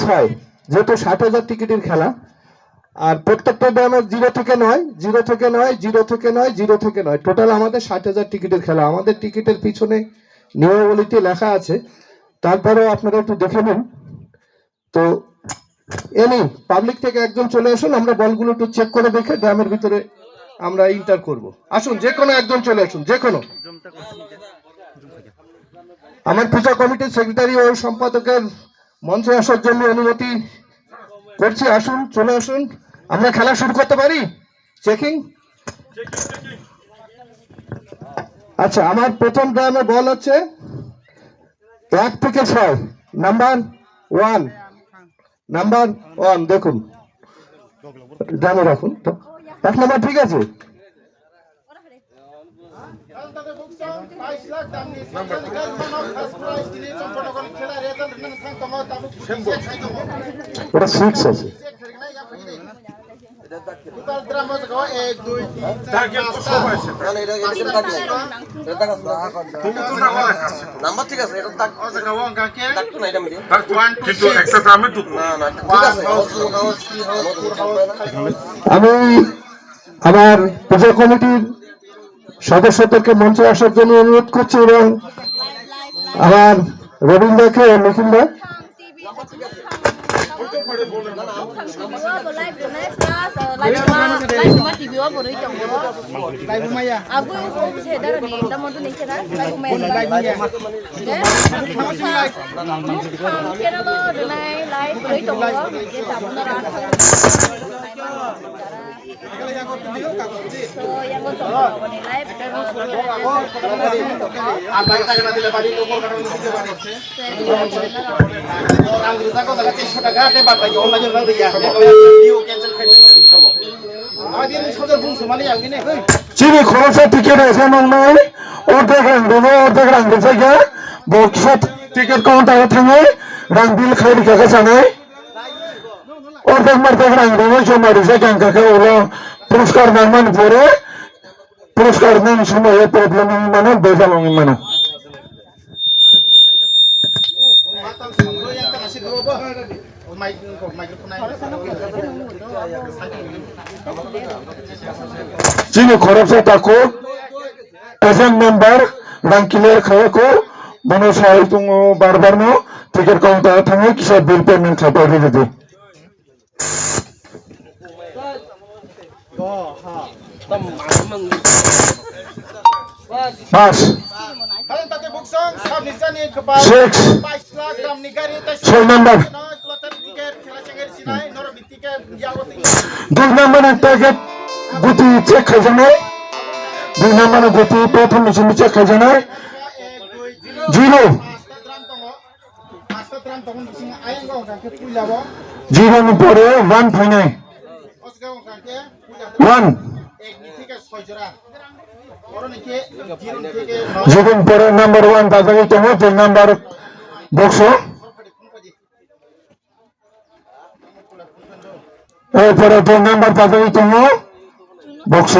6 যেহেতু 60,000 টিকিটের খেলা, আর প্রত্যেকটা ড্রামের 0 থেকে 9, 0 থেকে 9, 0 থেকে 9, 0 থেকে 9, টোটাল আমাদের 60,000 টিকিটের খেলা। আমাদের টিকিটের পিছনে নিয়মাবলীতে লেখা আছে, তারপরেও আপনারা একটু দেখে নিন। তো এনি পাবলিক থেকে একজন চলে আসুন, আমরা বলগুলো একটু চেক করে দেখে ড্রামের ভিতরে আমরা ইন্টার করব। আসুন, যে কোনো একজন চলে আসুন, যে কোনো। আমার পূজা কমিটির সেক্রেটারি ও সম্পাদকের মঞ্চে আসার জন্য অনুমতি করছি। আসুন, চলে আসুন, আমরা খেলা শুরু করতে পারি। চেকিং। আচ্ছা, আমার প্রথম ড্রামে বল হচ্ছে 1 থেকে 6, নাম্বার 1, নাম্বার 1 দেখুন, ড্রামে রাখুন তো। 1 নাম্বার ঠিক আছে। ওটা 6 আছে। নাম্বার ঠিক আছে, এটা তাক তাক না, এটা মিডিয়া কিন্তু একটা গ্রামে তো না না ঠিক আছে। আমি আমার পূজা কমিটির সদস্যদেরকে মঞ্চে আসার জন্য অনুরোধ করছি, এবং আমার রবীন্দ্রকে ও নিখিলদা চিনি খরচের টিকিট এখানে নয়, অর্ধেক রাং দেবো, অর্ধেক রাং দিচ্ছে বক্সত টিকিট কাউন্টারে থাঙে রাং বিল খাইরি কাকে জানাই অর্ধেক মার্ধেক রাং দেবো জমারিছে গাঙ্কাকে ওগুলো পুরস্কার নামান পরে পুরস্কার নেন সময় প্রবলেম মানে বেজাল মানে চিনি খরচে তাকো এজেন্ট মেম্বার রাং ক্লিয়ার খাওয়া কো মনে সাহায্য তুম বারবার নো টিকিট কাউন্টারে থাঙে কিসে বিল পেমেন্ট খাতে দিতে পাঁচ 6 নাম্বার 2 নাম্বারের প্যাকেট গুটি চেক খাইছে নাই 2 নাম্বারের গুটি প্রথম মিশন চেক খাইছে নাই 0 0 পরে 1 ফাইনাই 1 যখন পরে নাম্বার 1 দাদাকে তোমার 2 নাম্বার বক্স এরপরে 2 নাম্বার দাদাকে তোমার বক্স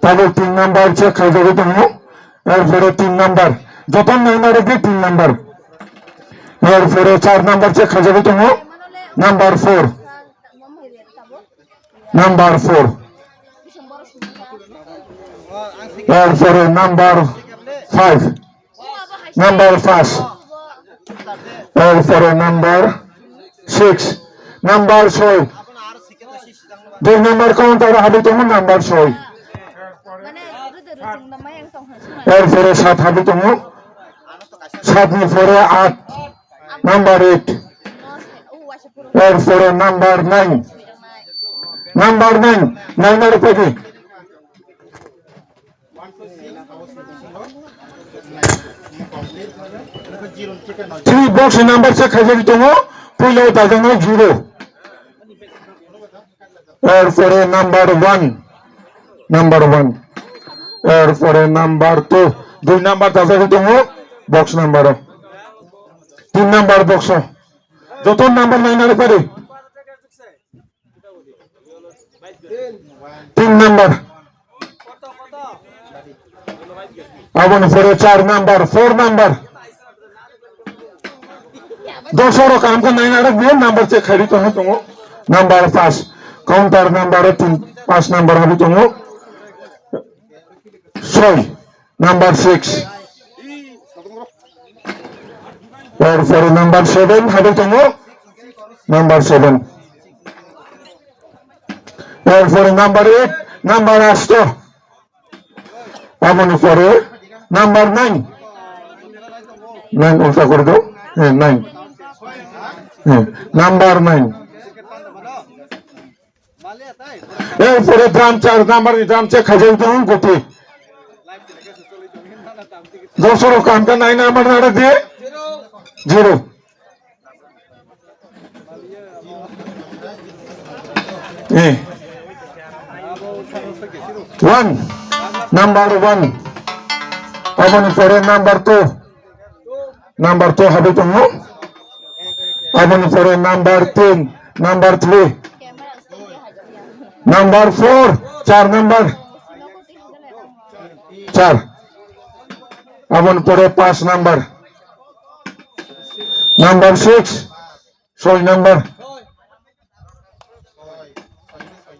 তারপর 3 নাম্বার চেক খাই যাবে তোমার এরপরে 3 নাম্বার যত নাম্বার হবে 3 নাম্বার এরপরে 4 নাম্বার চেক খাই যাবে তোমার নাম্বার 4 নাম্বার 4 এরপরে নাম্বার 5 নাম্বার 5 এরপরে নাম্বার 6 নাম্বার 6 2 নাম্বার কাউন্টার হবে তোমার নাম্বার 6 এরপরে 7 হবে তোমার 7 পরে 8 নাম্বার 8 এরপরে নাম্বার 9 নাম্বার 9 9 এর উপরে 3 বক্স নাম্বার চেক খাই যাবে তোমার পয়লা দাগানো 0 এরপরে নাম্বার 1 নাম্বার 1 এরপরে নাম্বার 2 নাম্বার দাগাবে তোমার বক্স নাম্বার 3 নাম্বার বক্স যত নাম্বার 9 এর উপরে 3 নাম্বার আবার পরে 4 নাম্বার 4 নাম্বার दसरो काम को नाइन आरो बे नम्बर चेक खारि तो दङ नम्बर 5 काउंटर नम्बर 5 नम्बर हाबि दङ 6 नम्बर 6 एरफोर नम्बर 7 हाबि दङ नम्बर 7 एरफोर नम्बर 8 नम्बर 8 आमनि परे नम्बर 9 9 उल्टा कर दो 9 नम्बर 9 एरफोरे दाम 4 नम्बर दाम चेक खाइ दङ गति दसरो काम का 9 नम्बर नाडा दे 0 1 नम्बर 1 आमनि परे नम्बर 2 नम्बर 2 हाबि दङ आमनि परे नम्बर 3 नम्बर 3 नम्बर 4 4 नम्बर 4 आमनि परे 5 नम्बर नम्बर 6 6 नम्बर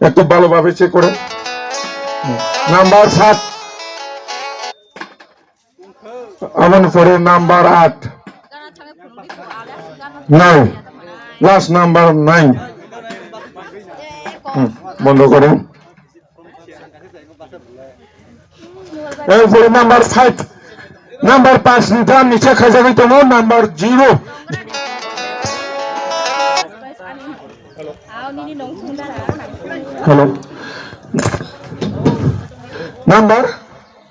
একটু ভালোভাবে চেক করুন নাম্বার 7 আমন পরে নাম্বার 8 9 লাস্ট নাম্বার 9 বন্ধ করুন এরপরে নাম্বার 5 নাম্বার 5 নিতাম নিচে খাজাবি তোমার নাম্বার 0 हेलो नंबर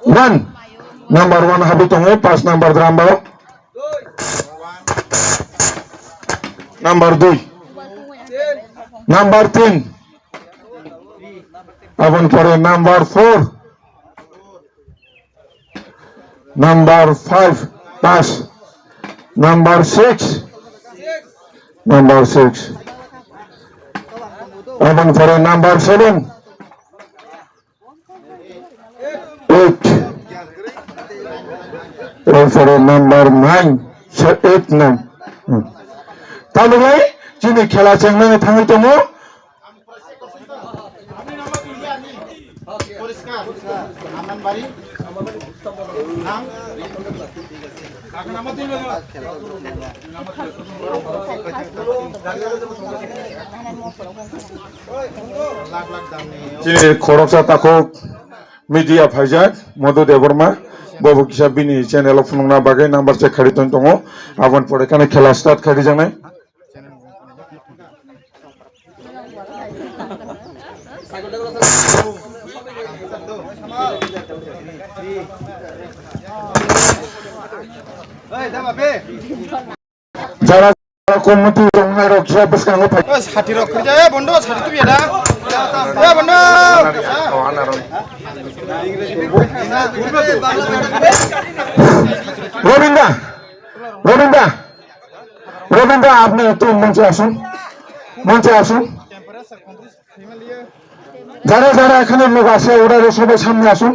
1 नंबर 1 हाबि दङ 5 नंबर द्राम्बा नंबर 2 नंबर 3 आबन परे नंबर 4 नंबर 5 5 नंबर 6 नंबर 6 आबन परे नंबर 7 8 एरपरे नंबर 9 8 9 ताहले जिनि खेला चेंनानै थाङै दङ जिनि खरकसा ताको मीडिया फाइजाक मधु देवबर्मा बबु किसा बिनि चैनल फुनुंना बागै नम्बर चेक खारि दङ आबन परे काने खेला स्टार्ट खारि जानाय যারা কমিটি রংনা রক্ষা বসকাঙ্গ ফাই ষাঠি রক্ষা যায় বন্ধু ষাঠি তুমি এটা বন্ধু রবীন্দ্র রবীন্দ্র রবীন্দ্র আপনি একটু মঞ্চে আসুন যারা যারা এখানে লোক আছে ওরা সবাই সামনে আসুন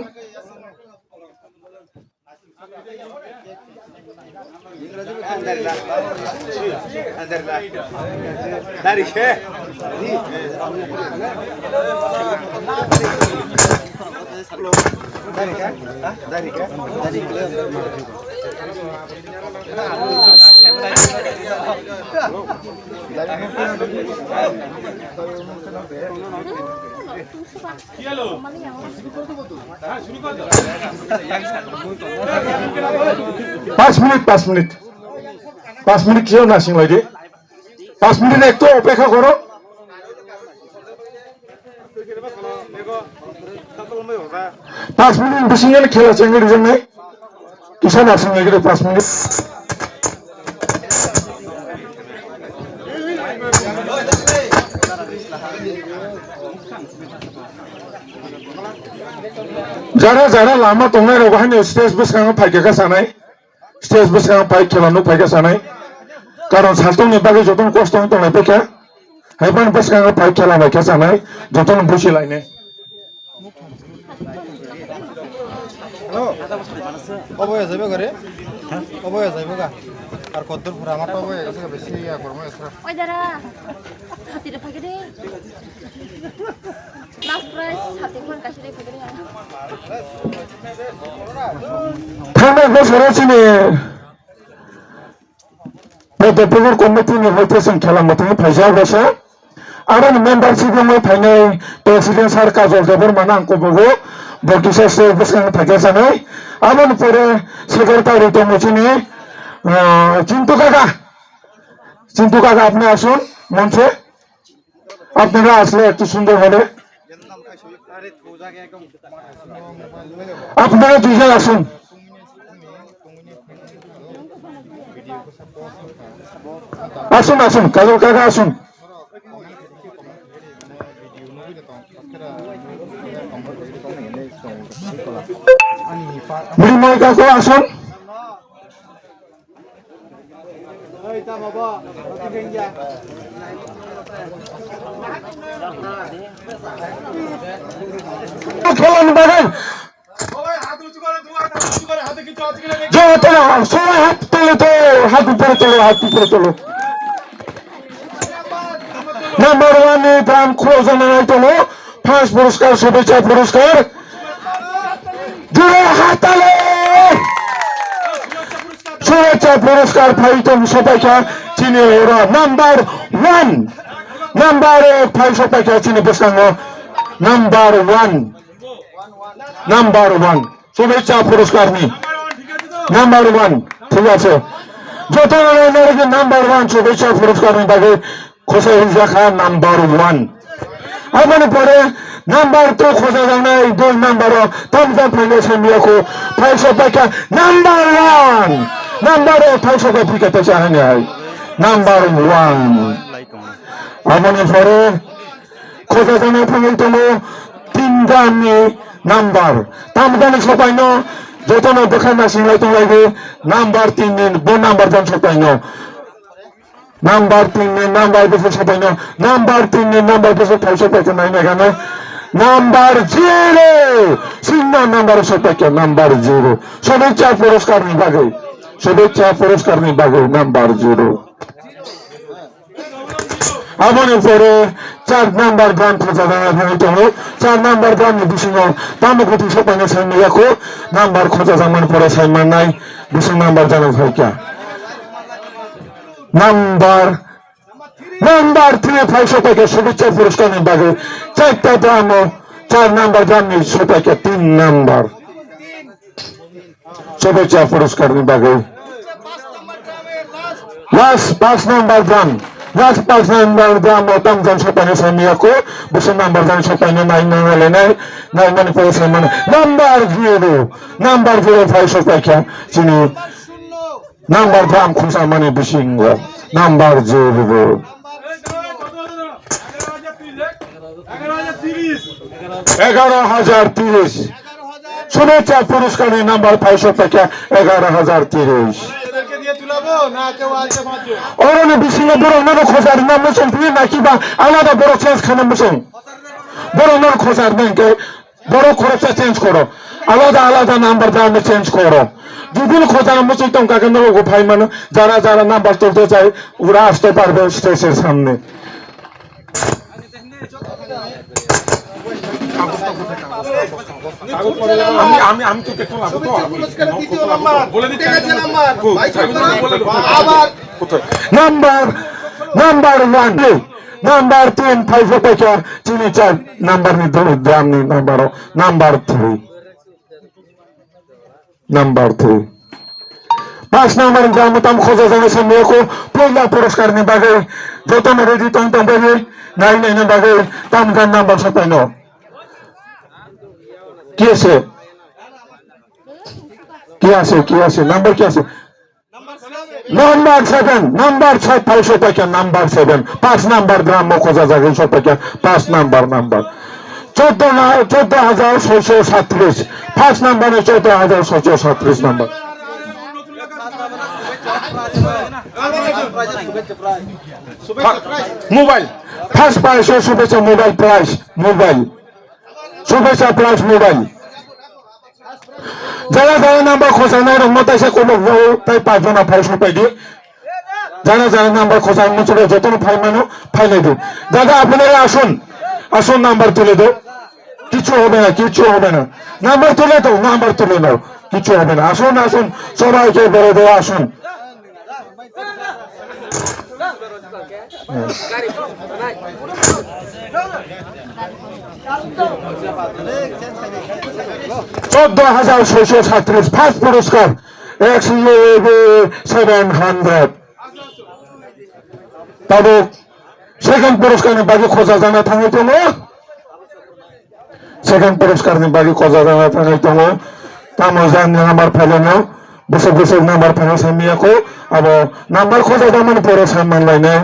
पाँच मिनट क्यों ना सिंह लगे 5 मिनट एक तो अपेक्षा करो पाँच मिनट बेसि खेला चेंगे जन्य किसान आसिंग लगे 5 मिनट जरा जरा लामा तंगनाय रगाहाय स्टेज बसखांगा फाइकेका सानाय स्टेज बसखांगा फाइक खेलानो फाइका सानाय कारण सालतंनि बागै जतन कष्ट दंनाय पेखा हायबान बसखांगा फाइक खेलानाय का सानाय जतन बुजिलायने हेलो कब जाबे घरे অবয় যাইব গা আর কদ্দুর পুরা আমার তো অবয় গেছে বেশি ইয়া করবো ওই দাঁড়া হাতিরে ফাঁকে রে লাস্ট প্রাইস হাতি কোন কাছে রে ফাঁকে রে থানা বছর চিনি প্রত্যেকের কমিটি হইতেছেন খেলার মতো পয়সা বসে আর মেম্বারশিপ ফাইনাল প্রেসিডেন্ট স্যার কাজল দেবর মানে আঙ্কবগো বকিশাসে বসে থাকে জানে আবার পরে সেক্রেটারি তো চিনি চিন্তু কাকা আপনি আসুন মঞ্চে আপনারা আসলে একটু সুন্দর হবে আপনারা দুজন আসুন আসুন আসুন কাজল কাকা আসুন মৃন্ময় কাকু আসুন খেলান বাগান সবাই হাত তোলো তো হাত উপরে তোলো হাত উপরে তোলো নাম্বার ওয়ান দাম খোঁজানো তোলো ফার্স্ট পুরস্কার শুভেচ্ছা পুরস্কার জোরে হাতালে শুভেচ্ছা পুরস্কার ফাইটম সবাইকে চিনে ওরা নাম্বার ওয়ান ফাইভ সবাইকে চিনে প্রসঙ্গ নাম্বার ওয়ান শুভেচ্ছা পুরস্কার নি নাম্বার ওয়ান ঠিক আছে যত নাম্বার ওয়ান শুভেচ্ছা পুরস্কার নি তাকে খোঁজা রাখা নাম্বার ওয়ান আমার পরে নাম্বার তো খোঁজা যায় না এই দুই নাম্বারও তামজাম ফাইন্যান্সিয়াল মিয়াকো ফাইসা পাইকা নাম্বার ওয়ান নাম্বার ফাইসা পাইকা তো চায় না নাম্বার ওয়ান আমার পরে খোঁজা যায় না ফাইন্যান্সিয়াল তিন দামি নাম্বার তামজাম সবাই না যত না দেখা না সিংলাই তো লাগে নাম্বার তিন দিন বোন নাম্বার জান সবাই না নাম্বার তিন নাম্বার বেশি সবাই না নাম্বার তিন নাম্বার বেশি ফাইসা পাইকা নাই না কেন নাম্বার 0 সিঙ্গা নাম্বার সবাইকে নাম্বার 0 শুভেচ্ছা পুরস্কার নিবাগে নাম্বার 0 আমার পরে 4 নাম্বার গান খোঁজা জানা 4 নাম্বার গান বিশিং তামকতি সবাইকে সামনে রাখো নাম্বার খোঁজা জামান পরে সাইমান নাই বিশিং নাম্বার জানা ভাইকা নাম্বার 3 ফাইসা পাইকা শুভেচ্ছা পুরস্কার নিবাগে 4টা দাম 4 নাম্বার জানি সবাইকে 3 নাম্বার শুভেচ্ছা পুরস্কার নিবাগে লাস্ট 5 নাম্বার দাম তামজাম সবাইকে সামিয়াকো বসে নাম্বার জানি সবাইকে নাই মানে পরে সাইমান নাম্বার 0 ফাইসা পাইকা চিনি নাম্বার দাম খুশা মানে বিশিঙ্গ নাম্বার 0 11,030 শুভেচ্ছা পুরস্কার নাম্বার 500 টাকা 11,030 অরণ্য বিশিঙ্গ বড় অন্য খোঁজার নাম মোশন নাকি বা আলাদা বড় চেঞ্জ খানা মোশন বড় অন্য খোঁজার ব্যাংকে বড় খরচা চেঞ্জ করো আলাদা নাম্বার দাম চেঞ্জ করো দুদিন খোঁজা মোশন টঙ্কা কেন ভাই মানে যারা নাম্বার তুলতে চায় ওরা আসতে পারবে স্টেজের সামনে আমি তো দেখলাম নাম্বার 1 নাম্বার 3 5 টাকা চিনি 4 নাম্বার দাম নেই নাম্বার 3 5 নাম্বার দাম তাম খোঁজা যাবে সামনে পয়লা পুরস্কার নিবাগে যত রেডি তম বাগে নাই বাগে তাম গান নাম্বার 57 কি আছে নাম্বার কি আছে নাম্বার 7 নাম্বার 6 500 টাকা নাম্বার 7 5 নাম্বার গ্রাম খোঁজা যাবে সব টাকা 5 নাম্বার 14,637 5 নাম্বারে 14,637 নাম্বার মোবাইল ফার্স্ট প্রাইস শুভেচ্ছা মোবাইল প্রাইস শুভেচ্ছা প্রাইস মোবাইল যারা যারা নাম্বার খোঁজানোর রহমত আছে কোনো তাই 5 জনা ফাইল সবাই দিয়ে যারা যারা নাম্বার খোঁজানো ছিল যত ফাইল মানো ফাইলে দিও দাদা আপনারা আসুন আসুন নাম্বার তুলে দাও কিছু হবে না কিছু হবে না নাম্বার তুলে দাও নাম্বার তুলে নাও কিছু হবে না আসুন আসুন সবাইকে বলে দেওয়া আসুন $14,637 ফার্স্ট পুরস্কার $700 তবে সেকেন্ড পুরস্কার বাকি খোঁজা জানা থাঙে তো সেকেন্ড পুরস্কার বাকি খোঁজা জানা থাঙে তো তামো জান নাম্বার ফেলে নাও বসে বসে নাম্বার ফেলে সামিয়াকো আবার নাম্বার খোঁজা দামান পরে সামান লাই নাই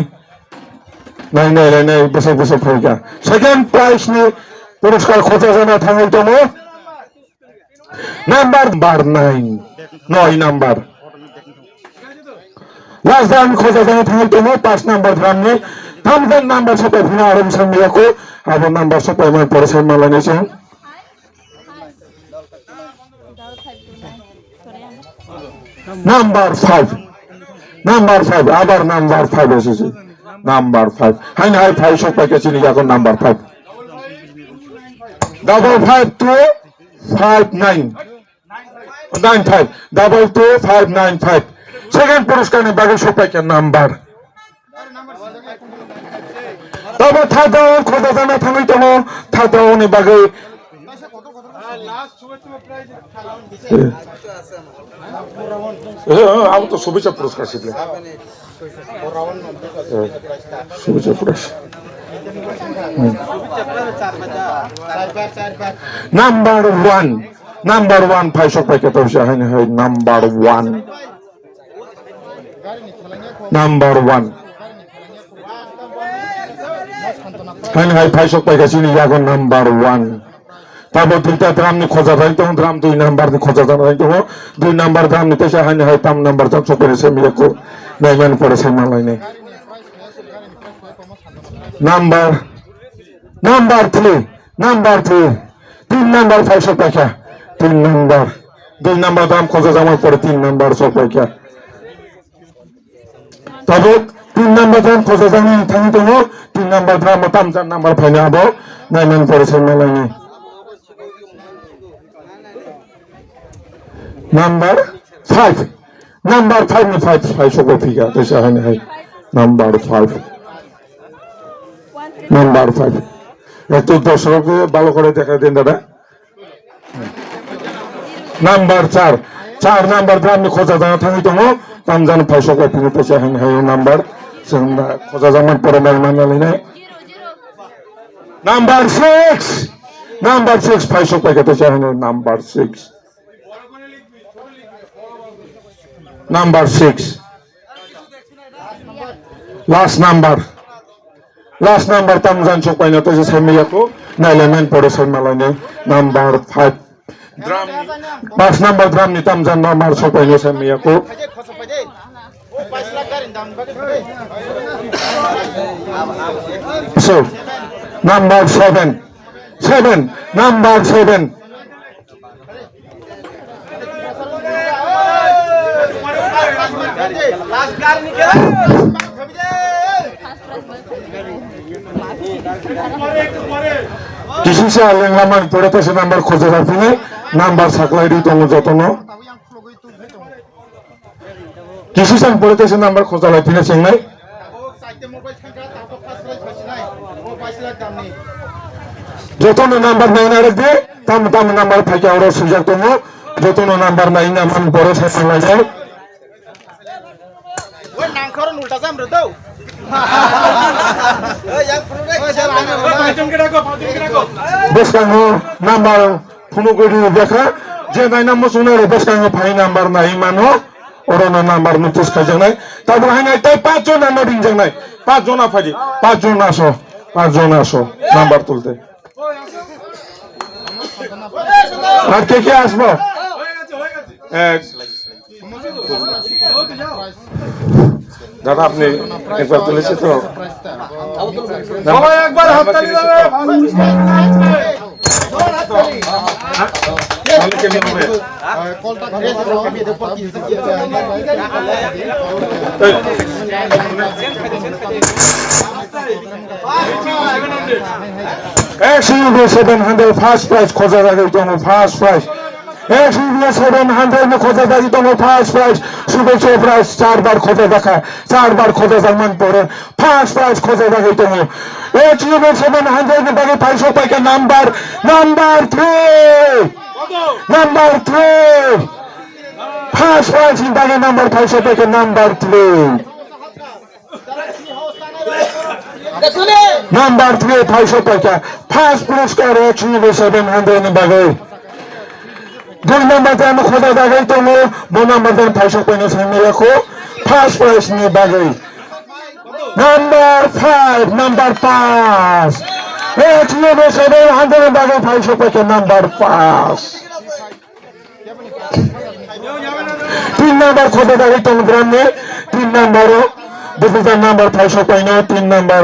নাই নাই নাই বসে বসে ফেলকা সেকেন্ড প্রাইজ নি পুরস্কার খোঁজা জানা থাঙে তো নাম্বার 9 নাম্বার লাস্ট দাম খোঁজা জানা থাঙে তো 5 নাম্বার ধাম নি থামবেন নাম্বার সবাই ভিনা আরম সামিয়াকো আবার নাম্বার সবাই মানে পরে সামান লাই নাই নাম্বার 5 আবার নাম্বার 5 এসেছে নাম্বার 5 হাই হাই 5 সবাইকে চিনি এখন নাম্বার 5 52595 সেকেন্ড পুরস্কার নে বাকি সবাইকে নাম্বার তবে থাকো খোঁজা জানা থামি তো থাকো নি বাকি আমি তো শুভেচ্ছা পুরস্কার শিখলে শুভেচ্ছা পুরস্কার নাম্বার 1 ভাই সবাইকে তো হয় নাম্বার 1 হাই ভাই সবাইকে চিনি এখন নাম্বার 1 তারপর দুইটা ধাম নি খোঁজা যায় তখন ধাম 2 নাম্বার নি খোঁজা যায় তখন 2 নাম্বার ধাম নিতে চাই হয় তাম নাম্বার ধাম সব করেছে মিলে কো নাইমান পড়েছে মালাই নেই নাম্বার 3 3 নাম্বার 500 টাকা 3 নাম্বার 2 নাম্বার ধাম খোঁজা যাওয়ার পরে 3 নাম্বার সব টাকা তবে 3 নাম্বার ধাম খোঁজা যাওয়া থাকি তো 3 নাম্বার ধাম তাম 4 নাম্বার ফাইনা আবো নাইমান পড়েছে মালাই নেই নাম্বার 5 নি 5 সব ফিগা তো শাহানে হয় নাম্বার 5 একটু দর্শককে ভালো করে দেখা দেন দাদা নাম্বার 4 নাম্বার আমি খোঁজা জানা থাকি তো তাম জানো 500 কপি তো শাহানে হয় নাম্বার খোঁজা জামান পরে মানালি না নাম্বার 6 500 টাকা তো শাহানে নাম্বার 6 লাস্ট নাম্বার তামজান চোপাইনা তো সামিয়া কো নাইলেমেন পরে সামালানে নাম্বার 5 ড্রাম 5 নাম্বার ড্রাম নি তামজান নাম্বার চোপাইনা সামিয়া কো so নাম্বার 7 নাম্বার 7 किसी से आलेंगा पड़े तो नंबर खोजे राखी नंबर सकलाई दी तुम जतन किसी से पड़े तो नंबर खोजा राखी चेन्नई जतन नंबर नहीं ना रख दे तम नंबर फाइके और सुजग तुम जतन नंबर नहीं ना मन बड़े से जाए बेसकांगो नाम्बार फुनुगुरी देखा जे नाइ नाम्बार सुने बेसकांगो फाइ नाम्बार नाइ मानो ओरना नाम्बार नोटिस खाजनाय ताबो हाइनाय ताइ 5 जन नाम्बार दिनजनाय 5 जना फाइदि 5 जन आसो नाम्बार तुलते আর কে আসবো দাদা আপনি একবার তুলেছে তো সবাই একবার হাততালি দাও তাহলে কেমন হবে XUV 700 ফার্স্ট প্রাইজ খোঁজা থাকে তোমার ফার্স্ট প্রাইজ XUV 700 খোঁজা থাকে তোমার ফার্স্ট প্রাইজ শুভেচ্ছা প্রাইজ 4 বার খোঁজা দেখা 4 বার খোঁজা জামান পরে ফার্স্ট প্রাইজ খোঁজা থাকে তোমার XUV 700 বাগে 500 টাকা নাম্বার 3 ফার্স্ট প্রাইজ বাগে নাম্বার 500 টাকা নাম্বার 3 Number 3 500 টাকা ফার্স্ট পুরস্কার XUV 700 বাগে 2 নম্বর দাম খোদা দাগাই তো মো নম্বর দাম 500 পয়সা সামনে রাখো ফার্স্ট প্রাইজ নিয়ে বাগে নাম্বার 5 নাম্বার 5 XUV 700 বাগে 500 টাকা নাম্বার 5 3 নম্বর খোদা দাগাই তো গ্রামে 3 নম্বরও ডিভিশন নাম্বার 500 পয়সা 3 নম্বর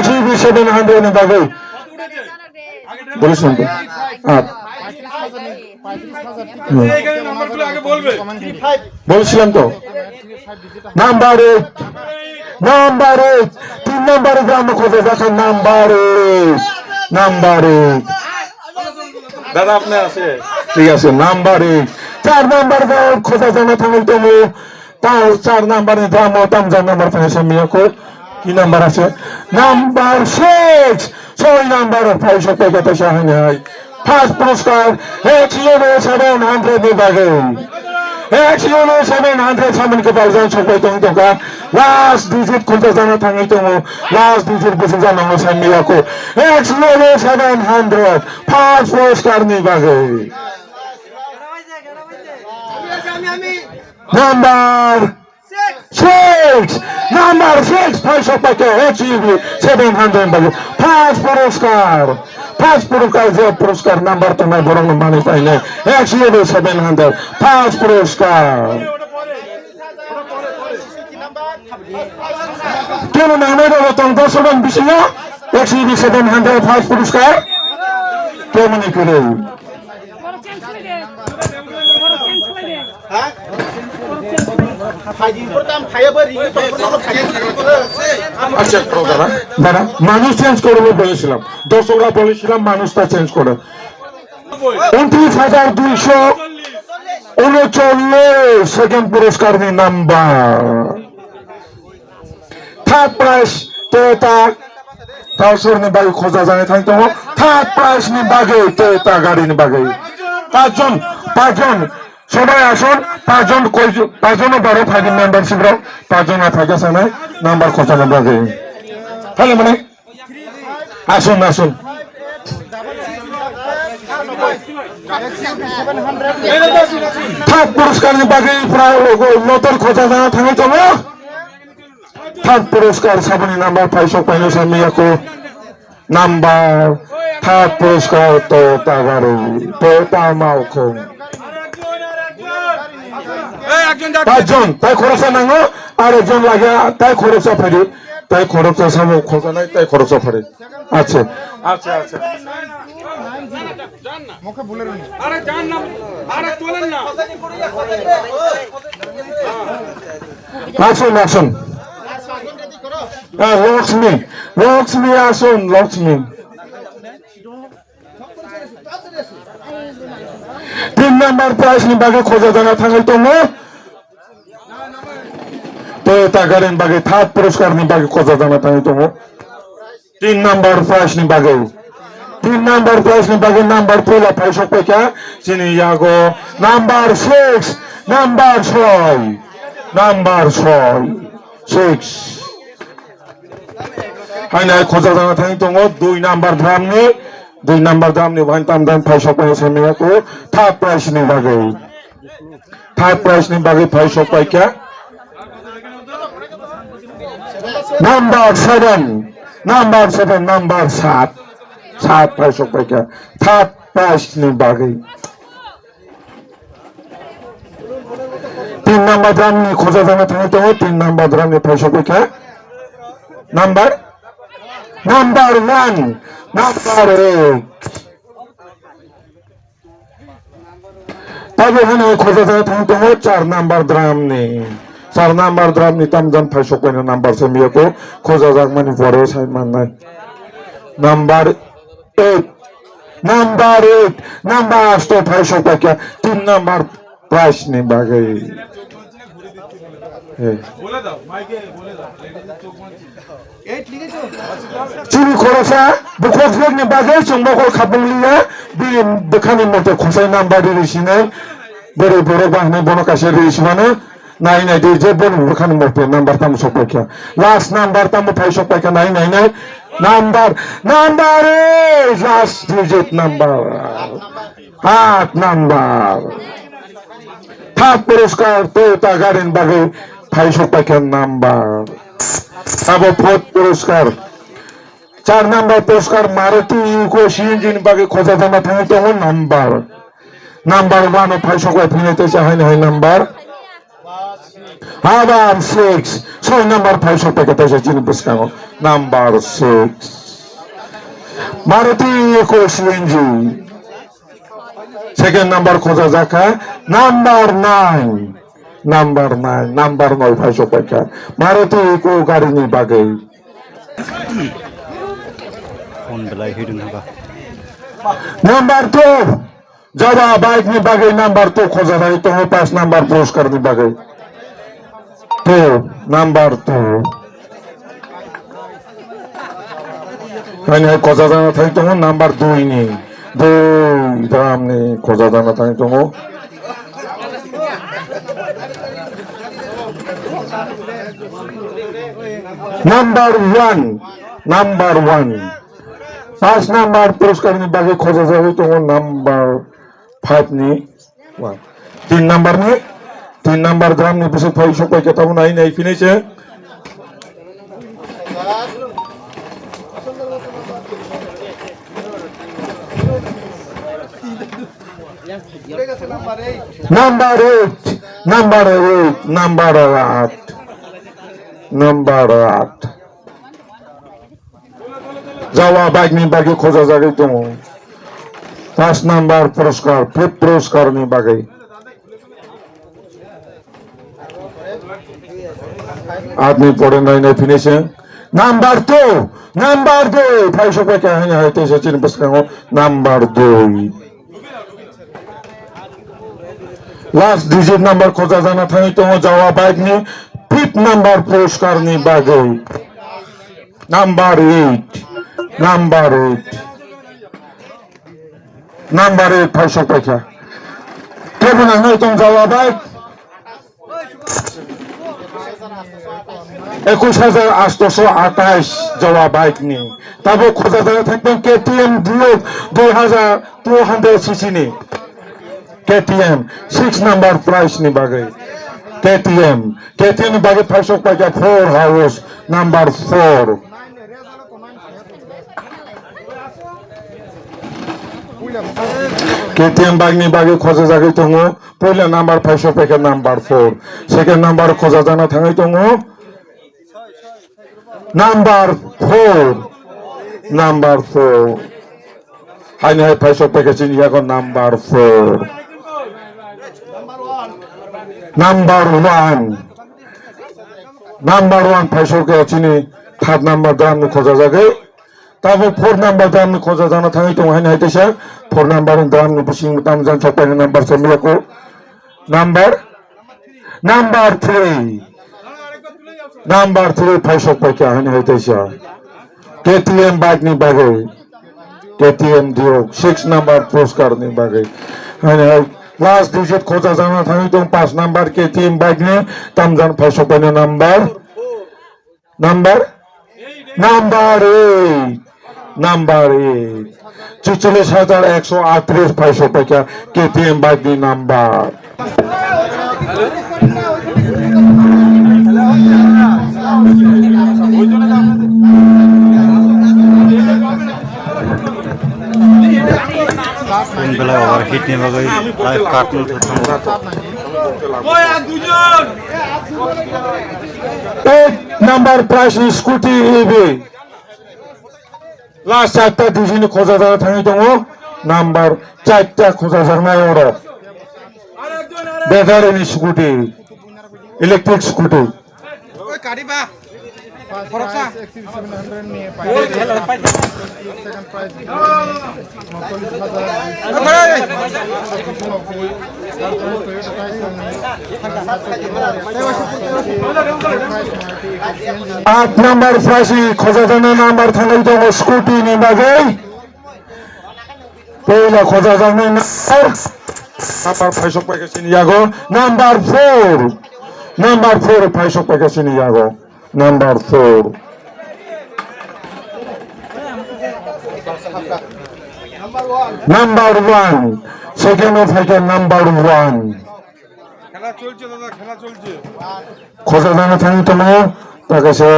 XUV 700 বাগে বলেছেন তো বলছিলাম তো নাম্বার 8 3 নম্বরে গ্রাম খোঁজে দেখেন নাম্বার 8 দাদা আপনি আছে ঠিক আছে নাম্বার 8 4 নম্বর খোঁজা জানা থাকলে তুমি 4 নম্বরে গ্রাম ওটাম নাম্বার ফেসে মিয়াকো কি নাম্বার আছে নাম্বার 6 নাম্বার 500 টাকা তো সাহায্য হয় ফার্স্ট পুরস্কার XUV 700 বিভাগে XUV 700 সামনে পাওয়া সবাই তোমাকে লাস্ট ডিজিট খুলতে জানা থাকে তুমি লাস্ট ডিজিট বসে জানা হয় মিয়াকো XUV 700 ফার্স্ট পুরস্কার বিভাগে নাম্বার 6 500 টাকা XUV 700 বাগে ফার্স্ট পুরস্কার যে পুরস্কার নাম্বার তো নাই বরং মানে পাই না XUV 700 ফার্স্ট পুরস্কার কেন নামের রতন 10 জন বেশি না XUV 700 ফার্স্ট পুরস্কার কেমন করে আচ্ছা দাদা মানুষ চেঞ্জ করবো বলেছিলাম দর্শকরা বলেছিলাম মানুষটা চেঞ্জ করে 29,239 সেকেন্ড পুরস্কার number third prize Toyota Kawsar নে বাগে খোঁজা জানে থাকতো থার্ড প্রাইজ নে বাগে টয়োটা গাড়ি নে বাগে পাঁচজন সবাই আসুন 5 বারো থাকি মেম্বারশিপ রাও 5 জন থাকে সামনে নাম্বার খোঁজা না বাগে তাহলে মানে আসুন থার্ড পুরস্কার বাগে প্রায় নতুন খোঁজা জানা থাকে তো থার্ড পুরস্কার সাবনি নাম্বার 500 পয়সা সামনে রাখো নাম্বার থার্ড পুরস্কার টয়োটা গাড়ি টয়োটা মাউকো 5 জন তাই খরচা নাঙ্গো আর একজন লাগে তাই খরচা ফেরি তাই খরচা সামো খোঁজা নাই তাই খরচা ফেরি আচ্ছা মুখে বলে আরে জান না আরে চলেন না আসুন লক্ষ্মী আসুন লক্ষ্মী 3 নম্বর প্রাইজ নিবাগে খোঁজা জানা থাকলে তো টয়োটা গাড়ি বাগে থার্ড পুরস্কার নিবাগে খোঁজা জানা থাকে তো 3 নম্বর প্রাইজ নিবাগে 3 নম্বর প্রাইজ নিবাগে নাম্বার 5 500 টাকা চিনি ইয়াগো নাম্বার 6 নাম্বার 6 হাই না খোঁজা জানা থাকে তো 2 নম্বর দাম নি ভাই তাম দাম 500 পয়সা নিয়ে কো থার্ড প্রাইজ নি বাগে 500 টাকা নাম্বার 7 নাম্বার 7 500 টাকা থার্ড প্রাইজ নি বাগে 3 নম্বর দাম নি খোঁজা জানা থাকে তো 3 নম্বর দাম নি 500 টাকা নাম্বার নাম্বার 1 নাম্বার 8 তবে এখানে খোঁজা যায় থাকতে হয় 4 নাম্বার দ্রাম নেই 4 নাম্বার দ্রাম নিতাম জান ফাইসো কয়না নাম্বার সে মিয়াকো খোঁজা যাক মানে পরে সাই মান নাই নাম্বার 8 নাম্বার 8 নাম্বার 8 ফাইসো পাকা 3 নাম্বার প্রাইস নি বাগাই চিনি খরচা বুকনি বাগে চুম্বকর খাবলিয়া বেখানি মতে খসাই নাম্বার রিসিনে বড় বড় বাহনে বনকাশে রিসমানে নাই নাই দিয়ে যে বড় বেখানি মতে নাম্বার তাম সপাইকা লাস্ট নাম্বার তাম ফাই সপাইকা নাই নাই নাই number number last digit number 8 number third পুরস্কার টয়োটা গাড়ির বাগে ফাই সপাইকা নাম্বার সাবো ফোর্থ পুরস্কার 4 নাম্বার পুরস্কার মারুতি ইকো সিএনজিন বাগে খোঁজা জানা থাকে তো নাম্বার নাম্বার 1 ফাই সকাই ফিনেতে চাই না নাম্বার আবার 6 6 নাম্বার ফাই সকাই কত চিনি পুরস্কার number 6 Maruti Eeco CNG second number খোঁজা জাকা নাম্বার 9 নাম্বার 9 নাম্বার 9 ফাই সকাই মারুতি ইকো গাড়ি নি বাগে নাম্বার 2 যারা বাইক নি বাগে নাম্বার 2 খোঁজা যায় তো 5 নাম্বার পুরস্কার নি বাগে তো নাম্বার 2 মানে খোঁজা জানা থাকে তো নাম্বার 2 নি 2 দাম নি খোঁজা জানা থাকে তো নাম্বার 1 নাম্বার 1 5 নাম্বার পুরস্কার নি বাগে খোঁজা যাবে তো নাম্বার 5 নি 1 3 নাম্বার নি 3 নাম্বার গ্রাম নি পিছে ফাই সকাই কে তখন নাই নাই ফিনেছে নাম্বার 8 নাম্বার 8 নাম্বার 8 নাম্বার 8 যাওয়া বাইক নি বাগে খোঁজা যাবে তো 5 নাম্বার পুরস্কার 5 পুরস্কার নি বাগে आदमी पढ़े नहीं नहीं फिनिशिंग नंबर 2 भाई सब क्या है तो सचिन बस का नंबर 2 लास्ट डिजिट नंबर खोजा जाना था तो जावा बाइक ने 5th नंबर पुरस्कार नहीं बागे नंबर 8 भाई सब क्या क्या बना नहीं तुम जावा बाइक 21,828 যাওয়া বাইক নিয়ে তারপর খোঁজা জায়গা থাকবেন কেটিএম ডিউক 2200 সিসি নি কেটিএম 6 নাম্বার প্রাইস নি বাগে কেটিএম বাগে 500 টাকা 4 হাউস নাম্বার 4 কেটিএম বাইক নি বাগে খোঁজা জায়গা তো পয়লা নাম্বার 500 টাকা নাম্বার 4 সেকেন্ড নাম্বার খোঁজা জানা থাকাই তো Number 4 হাই নাই 500 টাকা চিনি এখন নাম্বার 4 নাম্বার 1 500 কে চিনি 3rd নাম্বার দাম খোঁজা যাবে তারপর 4 নাম্বার দাম খোঁজা জানা থাকে তো হাই নাই তেসা 4 নাম্বার দাম বিশিং দাম জান সপাই নাম্বার সমিয়া কো নাম্বার 3 500 টাকা হাই নাই তেসা केटीएम बाइक नहीं बागे केटीएम डिओ 6 नंबर पुरस्कार नहीं बागे लास्ट डिजिट खोजा जाना था तो 5 नंबर केटीएम बाइक ने तम जान 500 पे नंबर 46,138 500 पे क्या केटीएम बाइक नहीं नंबर बेला ओवर हिट नहीं बगई लाइव काटल एक number price scooty EV last 4টা ডিজিনি খোঁজা জানা থাকি দङ নাম্বার 4টা খোঁজা জানাय अरो ব্যাটারিनि স্কুটি ইলেকট্রিক স্কুটি ওই কারিবা ফরকসা আট নাম্বার ফাঁসি খোঁজা জানা নাম্বার থাকি দङ স্কুটি नि बागै पहिला खোঁজা জানা नाम्बार फाइसक पाइगासिनो यागो नाम्बार 4 फाइसक पाइगासिनो यागो नाम्बार 4 নাম্বার 1 সেকেন্ড অফ হাইকে নাম্বার 1 খেলা চলছে দাদা খেলা চলছে খোঁজা জানা থাকি দङ তাকাছে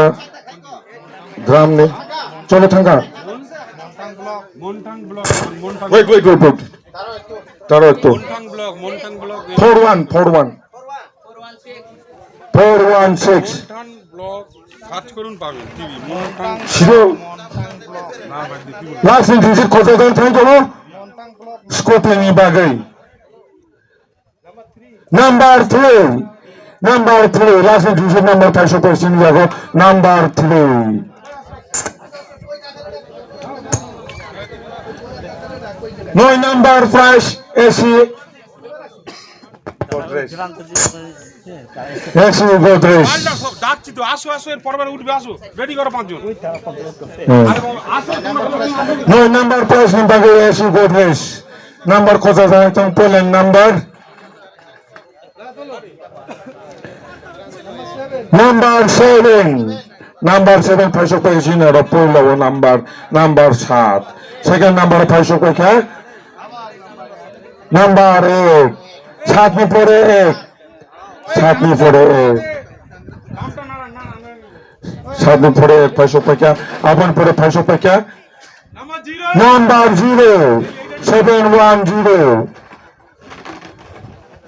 গ্রাম নেই চলো থাকা মনটাং ব্লক মনটাং ওয়েট তারো একটু মনটাং ব্লক 41 416 মনটাং ব্লক সার্চ করুন পাবেন টিভি মনটাং শিরো না বাদ দি কি লাস্ট ডিজিট খোঁজা জানা থাকি দङ স্কুটিনি बागै নাম্বার 3 লাস্ট ডিজিট নাম্বার ফাইসক পাইগাसिनो यागो number 3 9 number price AC Godrej আল্লাহ সব ডাকছি তো আসো আসো এর পরবার উঠবে আসো রেডি করো পাঁচজন আরে বাবা আসো তোমরা 9 নাম্বার প্রাইস বাগै এসি গোদরেজ নাম্বার খোঁজা জানা তো পেলেন নাম্বার 7 ফাইসক পাইগাसिनो आरो पहिलाव नाम्बार 7 सेकेंड नाम्बार फाइसक पाइखा नाम्बार 1 7 नि परे 1 फाइसक पाइखा अपन परे फाइसक पाइखा নাম্বার 0 नाम्बार 0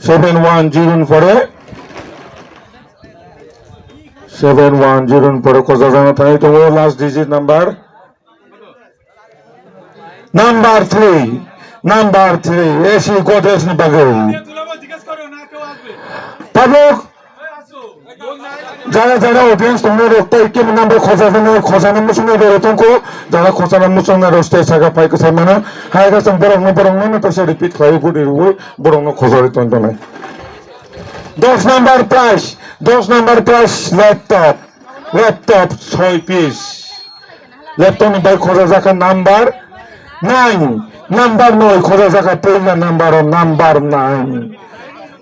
710 পরে 710 পরে খোঁজা জানা থাকে তো last digit number 3 AC Godrej নি বাগै তুলাবা জিজ্ঞেস করো না কেউ আসবে পাবলিক এই আসো যারা অডিয়েন্স তোমরা রক্তাই কি নাম্বার খোঁজা নাম্বার শুনে রতনকো যারা খোঁজা নাম্বার শুনে রস্তে সাগা পাইকে সামানা হায়গা সম বরং না তো সে রিপিট খাই গুডি বরং খোঁজা রতন তো নাই 10 number price laptop 6 piece laptop নি বাই খোঁজা জাকা নাম্বার 9 খোঁজা জাকা पहिला নাম্বার 9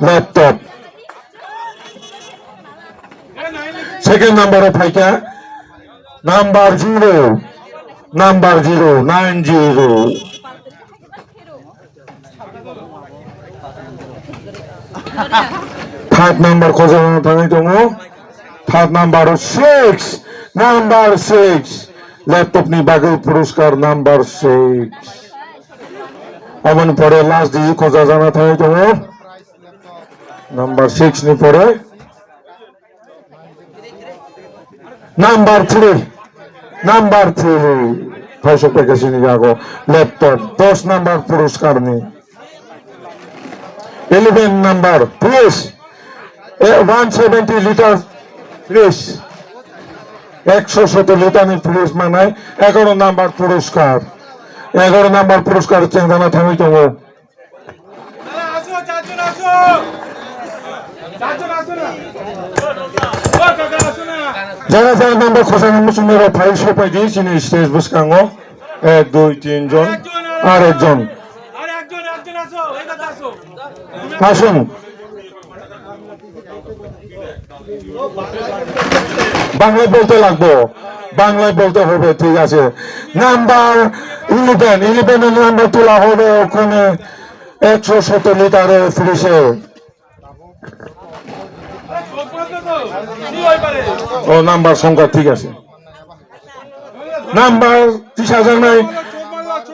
ল্যাপটপ सेकेंड नंबर फाइका नंबर 0 90 थर्ड नंबर खोजा थाङै दङ थर्ड नंबर 6 लैपटप नि बागै पुरस्कार नंबर 6 अबन परे लास्ट डिजिट खोजा जाना थाङै दङ नंबर 6 नि परे नंबर 3 फाइसक पाइगासिनो यागो लैपटप 10 नंबर पुरस्कार नि 11 number fridge 170 litre fridge 170 litre नि फ्रिज मानाय 11 नंबर पुरस्कार चेंजाना थाङै दङ আসো চারজন আসো না ও কাকা আসো না যারা নাম্বার খোঁজা নাম্বার শুনে ফাইসক পাইগাसिनो স্টেজ বুসকাङो 1 2 3 জন আর একজন আরে একজন আসো এই দাদা আসো আসুন বাংলায় বলতে লাগবো বাংলায় বলতে হবে ঠিক আছে নাম্বার 11 নাম্বার তোলা হবে ওখানে 170 লিটারের ফ্রিজে ও নাম্বার সংখ্যা ঠিক আছে নাম্বার 30,000 নাই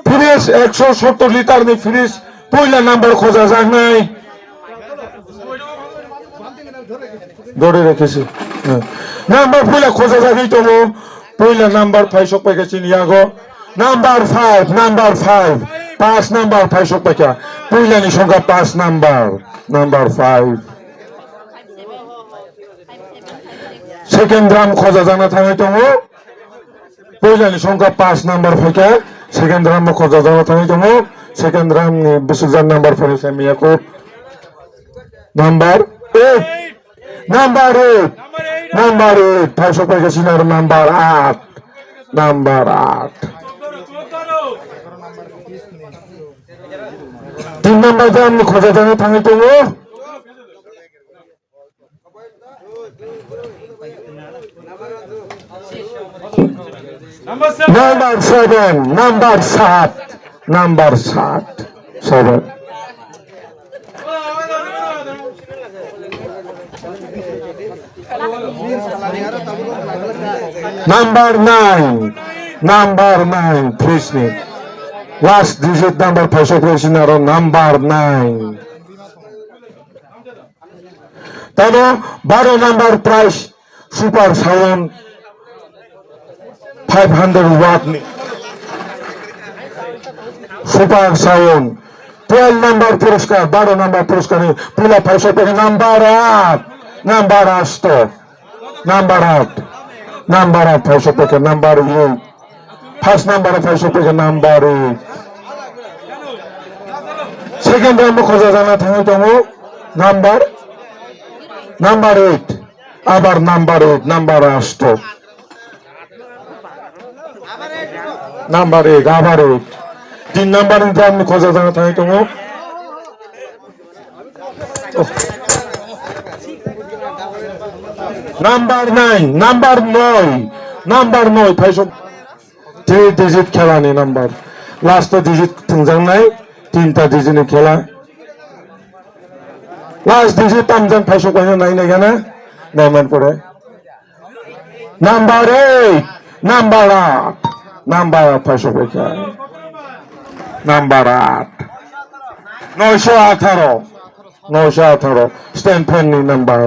ফ্রিজ 170 লিটার নি ফ্রিজ পয়লা নাম্বার খোঁজা যাক নাই ধরে রেখেছি নাম্বার পয়লা খোঁজা যাবি তো পয়লা নাম্বার ফাইসক পাইগাसिनो यागो নাম্বার 5 5 নাম্বার 500 টাকা পয়লানি সংখ্যা 5 নাম্বার 5 সেকেন্ড রাম খোঁজা জানা থামে তো পয়লানি সংখ্যা 5 নাম্বার ফাইকা সেকেন্ড রাম খোঁজা জানা থামে তো সেকেন্ড রাম নি বিশুজান নাম্বার ফরে সামিয়াকো নাম্বার 8 নাম্বার 500 টাকা সিনার নাম্বার 8 3 নাম্বার দাম খোঁজা জানা থামে তো number 7 number 9 please me last digit number 500 টাকা সিনার নাম্বার 9 তাহলে 12 number price super sound 500 watt নি সুপার সাউন্ড 12 নাম্বার পুরস্কার 12 নাম্বার পুরস্কার পুলা 500 টাকা নাম্বার 8 500 টাকা নাম্বার 8 ফার্স্ট নাম্বার 500 টাকা নাম্বার 8 সেকেন্ড নাম্বার খোঁজা জানা থাকে তো নাম্বার 8 আবার নাম্বার 8 নাম্বার 8 নাম্বার 8 আবার 8 3 নাম্বার দাম খোঁজা জানা থাকে তো নাম্বার 9 500 3 ডিজিট খেলা নেই নাম্বার লাস্ট ডিজিট থংজাং নাই 3টা ডিজিটের খেলা লাস্ট ডিজিট তামজাং 500 কয়না নাই না কেন নাইমান পড়ে নাম্বার 8 নাম্বার 500 টাকা নাম্বার 8 918 স্ট্যান্ড ফ্যান নি নাম্বার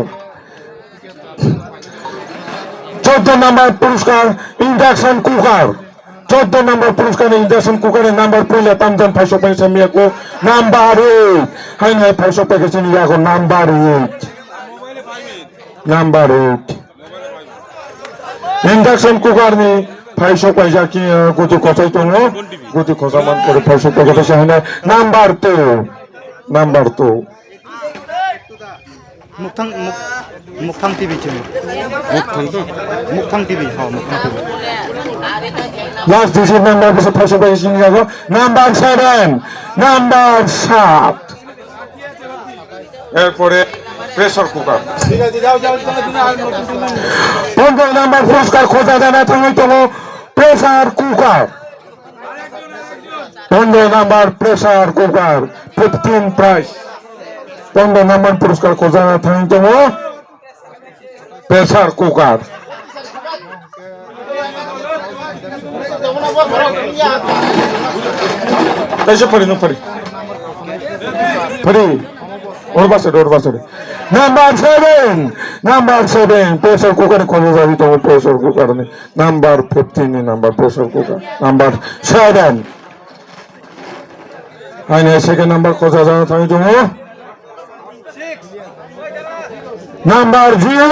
14 নাম্বার পুরস্কার ইন্ডাকশন কুকার 14 নাম্বার পুরস্কার ইন্ডাকশন কুকারের নাম্বার পয়লা তামজান 500 পয়সা মিয়াকো নাম্বার 8 হাই নাই 500 টাকা চিনি রাখো নাম্বার 8 ইন্ডাকশন কুকার নি 500 পয়সা কি গুটি কথাই তো গুটি কথা মান করে 500 টাকা তো হয় না নাম্বার 2 মুকথাং টিভি চ্যানেল মুকথাং টিভি মুকথাং টিভি লাস্ট ডিজিট নাম্বার 500 টাকা চিনি রাখো নাম্বার 7 এরপরে প্রেসার কুকার 15 নাম্বার পুরস্কার খোঁজা জানা থাকে তো pressure cooker 15 number pressure cooker 15 price 15 number পুরস্কার খোঁজা জানা থাকে তো প্রেসার কুকার এসে পড়ি ওর বাসে নাম্বার 7 প্রেসার কুকার খোঁজা যাবি তো প্রেসার কুকার নেই number 15 number pressure cooker number 7 আইনে সেকেন্ড নাম্বার খোঁজা জানা থাকে তো নাম্বার 0